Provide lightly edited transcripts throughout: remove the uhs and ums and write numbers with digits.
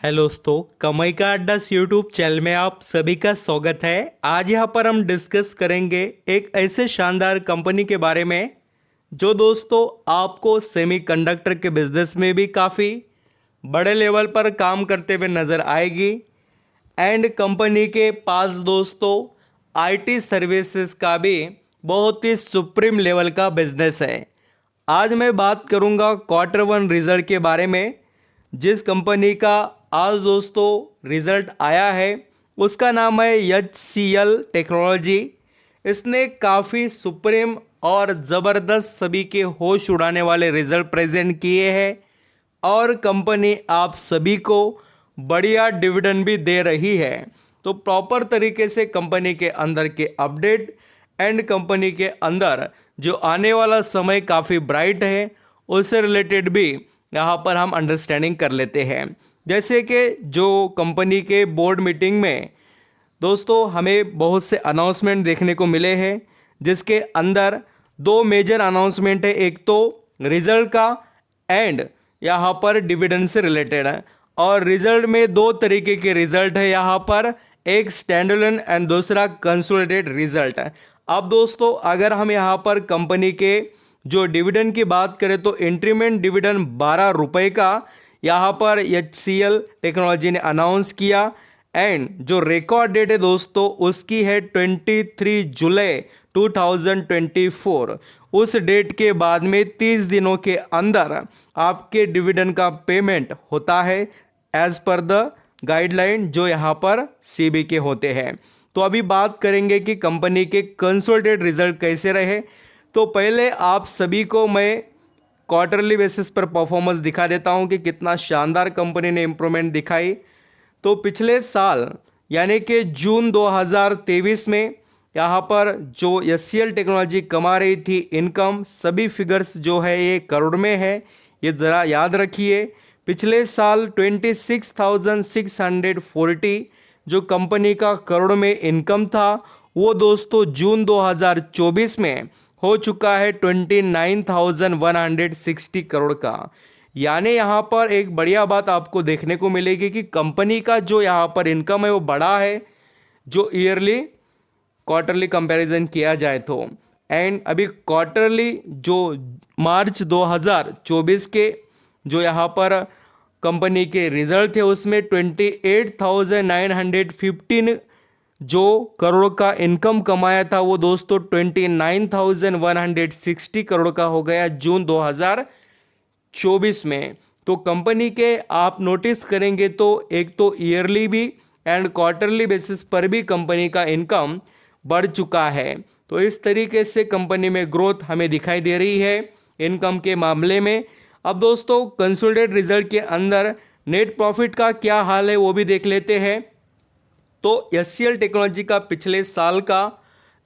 Hello दोस्तों, कमाई का अड्डा यूट्यूब चैनल में आप सभी का स्वागत है। आज यहाँ पर हम डिस्कस करेंगे एक ऐसे शानदार कंपनी के बारे में जो दोस्तों आपको सेमीकंडक्टर के बिजनेस में भी काफ़ी बड़े लेवल पर काम करते हुए नज़र आएगी। एंड कंपनी के पास दोस्तों आईटी सर्विसेज का भी बहुत ही सुप्रीम लेवल का बिजनेस है। आज मैं बात करूंगा क्वार्टर वन रिजल्ट के बारे में। जिस कंपनी का आज दोस्तों रिजल्ट आया है उसका नाम है HCL टेक्नोलॉजी। इसने काफ़ी सुप्रीम और ज़बरदस्त सभी के होश उड़ाने वाले रिजल्ट प्रेजेंट किए हैं और कंपनी आप सभी को बढ़िया डिविडेंड भी दे रही है। तो प्रॉपर तरीके से कंपनी के अंदर के अपडेट एंड कंपनी के अंदर जो आने वाला समय काफ़ी ब्राइट है उससे रिलेटेड भी यहाँ पर हम अंडरस्टैंडिंग कर लेते हैं। जैसे कि जो कंपनी के बोर्ड मीटिंग में दोस्तों हमें बहुत से अनाउंसमेंट देखने को मिले हैं, जिसके अंदर दो मेजर अनाउंसमेंट है। एक तो रिजल्ट का एंड यहाँ पर डिविडेंड से रिलेटेड है। और रिजल्ट में दो तरीके के रिजल्ट है यहाँ पर, एक स्टैंडअलोन एंड दूसरा कंसोलिडेटेड रिजल्ट है। अब दोस्तों अगर हम यहाँ पर कंपनी के जो डिविडेंड की बात करें तो इंक्रीमेंट डिविडेंड 12 रुपये का यहाँ पर HCL टेक्नोलॉजी ने अनाउंस किया। एंड जो रिकॉर्ड डेट है दोस्तों उसकी है 23 जुलाई 2024। उस डेट के बाद में 30 दिनों के अंदर आपके डिविडेंड का पेमेंट होता है एज पर द गाइडलाइन जो यहाँ पर CB के होते हैं। तो अभी बात करेंगे कि कंपनी के कंसोलिडेटेड रिजल्ट कैसे रहे। तो पहले आप सभी को मैं क्वार्टरली बेसिस पर परफॉर्मेंस दिखा देता हूं कि कितना शानदार कंपनी ने इम्प्रूवमेंट दिखाई। तो पिछले साल यानी कि जून 2023 में यहाँ पर जो HCL टेक्नोलॉजी कमा रही थी इनकम, सभी फिगर्स जो है ये करोड़ में है, ये ज़रा याद रखिए। पिछले साल 26,640 जो कंपनी का करोड़ में इनकम था वो दोस्तों जून 2024 में हो चुका है 29,160 करोड़ का। यानी यहाँ पर एक बढ़िया बात आपको देखने को मिलेगी कि कंपनी का जो यहाँ पर इनकम है वो बड़ा है जो ईयरली क्वार्टरली कंपैरिजन किया जाए तो। एंड अभी क्वार्टरली जो मार्च 2024 के जो यहाँ पर कंपनी के रिजल्ट थे उसमें 28,915 जो करोड़ का इनकम कमाया था वो दोस्तों 29,160 करोड़ का हो गया जून 2024 में। तो कंपनी के आप नोटिस करेंगे तो एक तो ईयरली भी एंड क्वार्टरली बेसिस पर भी कंपनी का इनकम बढ़ चुका है। तो इस तरीके से कंपनी में ग्रोथ हमें दिखाई दे रही है इनकम के मामले में। अब दोस्तों कंसोलिडेटेड रिजल्ट के अंदर नेट प्रॉफिट का क्या हाल है वो भी देख लेते हैं। तो HCL टेक्नोलॉजी का पिछले साल का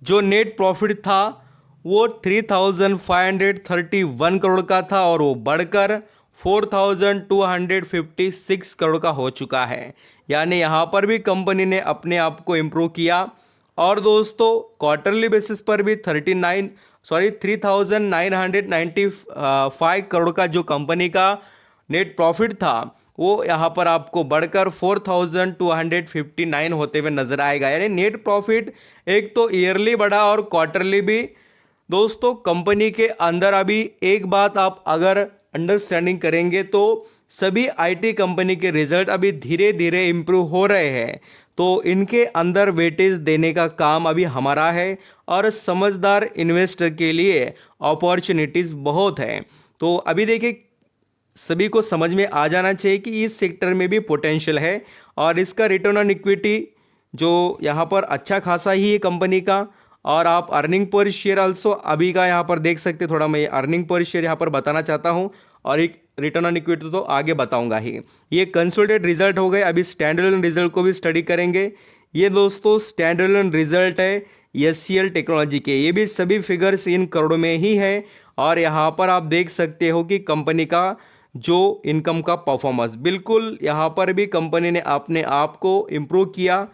जो नेट प्रॉफिट था वो 3,531 करोड़ का था और वो बढ़कर 4,256 करोड़ का हो चुका है। यानी यहाँ पर भी कंपनी ने अपने आप को इम्प्रूव किया। और दोस्तों क्वार्टरली बेसिस पर भी 3,995 करोड़ का जो कंपनी का नेट प्रॉफिट था वो यहाँ पर आपको बढ़कर 4,259 होते हुए नजर आएगा। यानी नेट प्रॉफिट एक तो ईयरली बढ़ा और क्वार्टरली भी। दोस्तों कंपनी के अंदर अभी एक बात आप अगर अंडरस्टैंडिंग करेंगे तो सभी आईटी कंपनी के रिजल्ट अभी धीरे धीरे इम्प्रूव हो रहे हैं। तो इनके अंदर वेटेज देने का काम अभी हमारा है और समझदार इन्वेस्टर के लिए अपॉर्चुनिटीज़ बहुत है। तो अभी देखिए सभी को समझ में आ जाना चाहिए कि इस सेक्टर में भी पोटेंशियल है और इसका रिटर्न ऑन इक्विटी जो यहाँ पर अच्छा खासा ही है कंपनी का। और आप अर्निंग पर शेयर आल्सो अभी का यहाँ पर देख सकते, थोड़ा मैं अर्निंग पर शेयर यहाँ पर बताना चाहता हूँ और एक रिटर्न ऑन इक्विटी तो आगे बताऊँगा ही। ये कंसोलिडेटेड रिजल्ट हो गए। अभी स्टैंडअलोन रिजल्ट को भी स्टडी करेंगे। ये दोस्तों स्टैंडअलोन रिजल्ट है HCL टेक्नोलॉजी के, ये भी सभी फिगर्स इन करोड़ में ही है। और यहाँ पर आप देख सकते हो कि कंपनी का जो इनकम का परफॉर्मेंस बिल्कुल यहाँ पर भी कंपनी ने अपने आप को इम्प्रूव किया।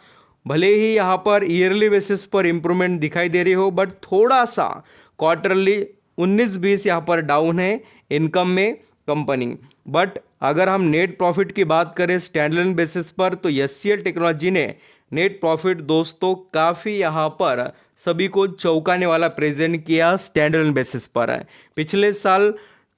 भले ही यहाँ पर ईयरली बेसिस पर इम्प्रूवमेंट दिखाई दे रही हो बट थोड़ा सा क्वार्टरली 19-20 यहाँ पर डाउन है इनकम में कंपनी। बट अगर हम नेट प्रॉफिट की बात करें स्टैंडअलोन बेसिस पर, तो एचसीएल टेक्नोलॉजी ने नेट प्रॉफिट दोस्तों काफ़ी यहाँ पर सभी को चौंकाने वाला प्रेजेंट किया स्टैंडअलोन बेसिस पर। पिछले साल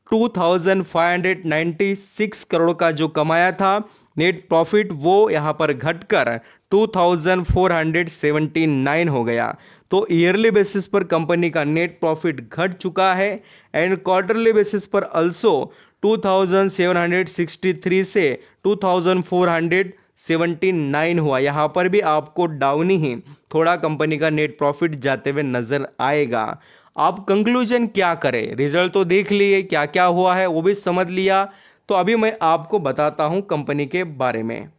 2596 करोड़ का जो कमाया था नेट प्रॉफिट, वो यहाँ पर घटकर 2479 हो गया। तो ईयरली बेसिस पर कंपनी का नेट प्रॉफिट घट चुका है एंड क्वार्टरली बेसिस पर अल्सो 2763 से 2479 हुआ। यहाँ पर भी आपको डाउन ही थोड़ा कंपनी का नेट प्रॉफिट जाते हुए नजर आएगा। आप कंक्लूजन क्या करें, रिजल्ट तो देख लिए, क्या क्या हुआ है वो भी समझ लिया, तो अभी मैं आपको बताता हूँ कंपनी के बारे में।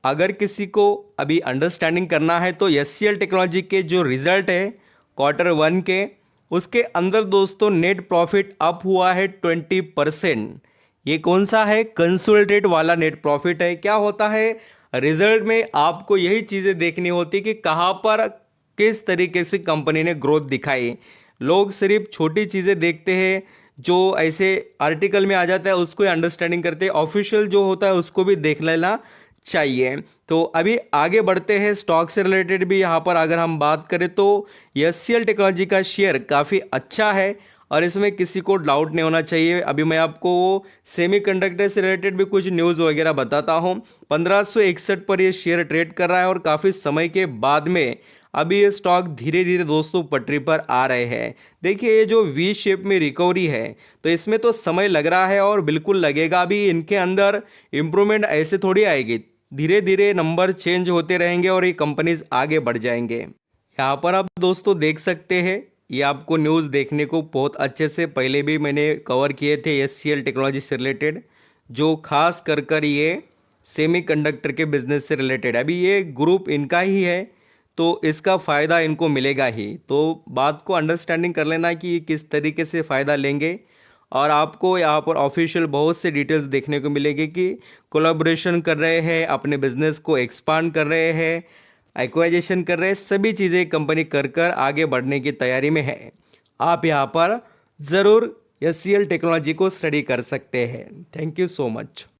अगर किसी को अभी अंडरस्टैंडिंग करना है तो एचसीएल टेक्नोलॉजी के जो रिजल्ट है Q1 के, उसके अंदर दोस्तों नेट प्रॉफिट अप हुआ है 20%। ये कौन सा है? कंसोलिडेटेड वाला नेट प्रॉफिट है। क्या होता है रिजल्ट में, आपको यही चीज़ें देखनी होती कि कहाँ पर किस तरीके से कंपनी ने ग्रोथ दिखाई। लोग सिर्फ छोटी चीज़ें देखते हैं, जो ऐसे आर्टिकल में आ जाता है उसको ही अंडरस्टैंडिंग करते हैं। ऑफिशियल जो होता है उसको भी देख लेना चाहिए। तो अभी आगे बढ़ते हैं, स्टॉक से रिलेटेड भी यहाँ पर अगर हम बात करें तो एचसीएल टेक्नोलॉजी का शेयर काफ़ी अच्छा है और इसमें किसी को डाउट नहीं होना चाहिए। अभी मैं आपको सेमीकंडक्टर से रिलेटेड भी कुछ न्यूज़ वगैरह बताता हूँ। 1561 पर ये शेयर ट्रेड कर रहा है और काफ़ी समय के बाद में अभी ये स्टॉक धीरे धीरे दोस्तों पटरी पर आ रहे हैं। देखिए ये जो वी शेप में रिकवरी है, तो इसमें तो समय लग रहा है और बिल्कुल लगेगा भी। इनके अंदर इम्प्रूवमेंट ऐसे थोड़ी आएगी, धीरे धीरे नंबर चेंज होते रहेंगे और ये कंपनीज आगे बढ़ जाएंगे। यहाँ पर आप दोस्तों देख सकते हैं, ये आपको न्यूज़ देखने को बहुत अच्छे से पहले भी मैंने कवर किए थे एचसीएल टेक्नोलॉजी से रिलेटेड, जो खास कर ये सेमीकंडक्टर के बिजनेस से रिलेटेड। अभी ये ग्रुप इनका ही है तो इसका फ़ायदा इनको मिलेगा ही। तो बात को अंडरस्टैंडिंग कर लेना कि ये किस तरीके से फ़ायदा लेंगे। और आपको यहाँ पर ऑफिशियल बहुत से डिटेल्स देखने को मिलेगी कि कोलैबोरेशन कर रहे हैं, अपने बिजनेस को एक्सपांड कर रहे हैं, एक्वाइजेशन कर रहे हैं, सभी चीज़ें कंपनी कर आगे बढ़ने की तैयारी में है। आप यहाँ पर ज़रूर एचसीएल टेक्नोलॉजी को स्टडी कर सकते हैं। Thank you so much.